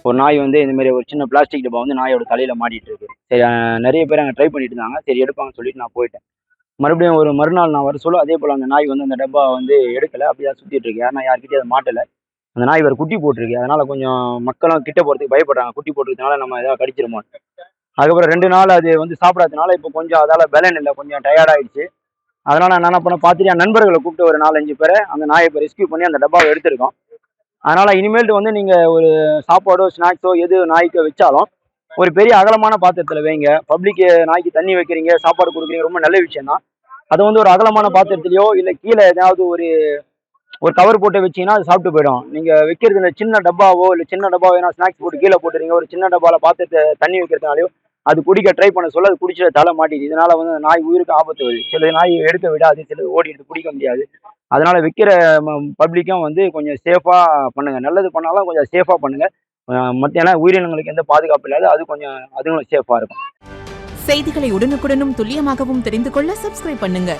ஒரு நாய் வந்து இந்த மாதிரி ஒரு சின்ன பிளாஸ்டிக் டப்பா வந்து நாயோட தலையில மாட்டிட்டு இருக்கு. சரி நிறைய பேர் அங்கே ட்ரை பண்ணிட்டு இருந்தாங்க. சரி எடுப்பாங்கன்னு சொல்லிட்டு நான் போயிட்டேன். மறுபடியும் ஒரு மறுநாள் நான் வர சொல்ல அதே போல அந்த நாய் வந்து அந்த டப்பா வந்து எடுக்கல. அப்படியே சுத்திட்டு இருக்கு. யாருன்னா யார்கிட்டயும் அதை மாட்டல. அந்த நாய் வேற குட்டி போட்டிருக்கு. அதனால கொஞ்சம் மக்களும் கிட்ட போறதுக்கு பயப்படுறாங்க. குட்டி போட்டிருக்கனால நம்ம ஏதாவது கடிச்சிருமோ. அதுக்கப்புறம் 2 நாள் அது வந்து சாப்பிடாதனால இப்போ கொஞ்சம் அதால பலன் இல்ல. கொஞ்சம் டயர்ட் ஆயிடுச்சு. அதனால நான் என்ன பண்ணேன் பார்த்துட்டு என் நண்பர்களை கூப்பிட்டு ஒரு 4, 5 பேரை அந்த நாயை இப்போ ரெஸ்க்யூ பண்ணி அந்த டப்பாவை எடுத்திருக்கோம். அதனால இனிமேல்ட்டு வந்து நீங்க ஒரு சாப்பாடோ, ஸ்நாக்ஸோ எது நாய்க்கு வச்சாலும், ஒரு பெரிய அகலமான பாத்திரத்துல வைங்க. பப்ளிக் நாய்க்கு தண்ணி வைக்கிறீங்க, சாப்பாடு குடுக்குறீங்க ரொம்ப நல்ல விஷயம் தான். அத வந்து ஒரு அகலமான பாத்திரத்திலயோ, இல்ல கீழ ஏதாவது ஒரு ஒரு கவர் போட்டு வச்சீங்கன்னா, அது சாப்பிட்டு போயிடும். நீங்க வைக்கிறது இந்த சின்ன டப்பாவோ, இல்ல சின்ன டப்பா வேணா ஸ்நாக்ஸ் போட்டு கீழ போட்டுறீங்க. ஒரு சின்ன டப்பால பாத்திரத்த தண்ணி வைக்கிறதுனாலயோ, அது குடிக்க ட்ரை பண்ண சொல்ல, அது குடிச்சு தலை மாட்டிக்குது. இதனால வந்து அந்த நாய் உயிருக்கு ஆபத்து வருது. சில நாய் எடுக்க விடாது, சிலது ஓடிடுது, பிடிக்க முடியாது. அதனால வைக்கிற பப்ளிக்கும் வந்து கொஞ்சம் சேஃபா பண்ணுங்க. நல்லது பண்ணாலும் கொஞ்சம் சேஃபா பண்ணுங்க. மத்த ஏன்னா உயிரினங்களுக்கு எந்த பாதுகாப்பு இல்லாத அது கொஞ்சம் அதுவும் சேஃபா இருக்கும். செய்திகளை உடனுக்குடனும் துல்லியமாகவும் தெரிந்து கொள்ள சப்ஸ்கிரைப் பண்ணுங்க.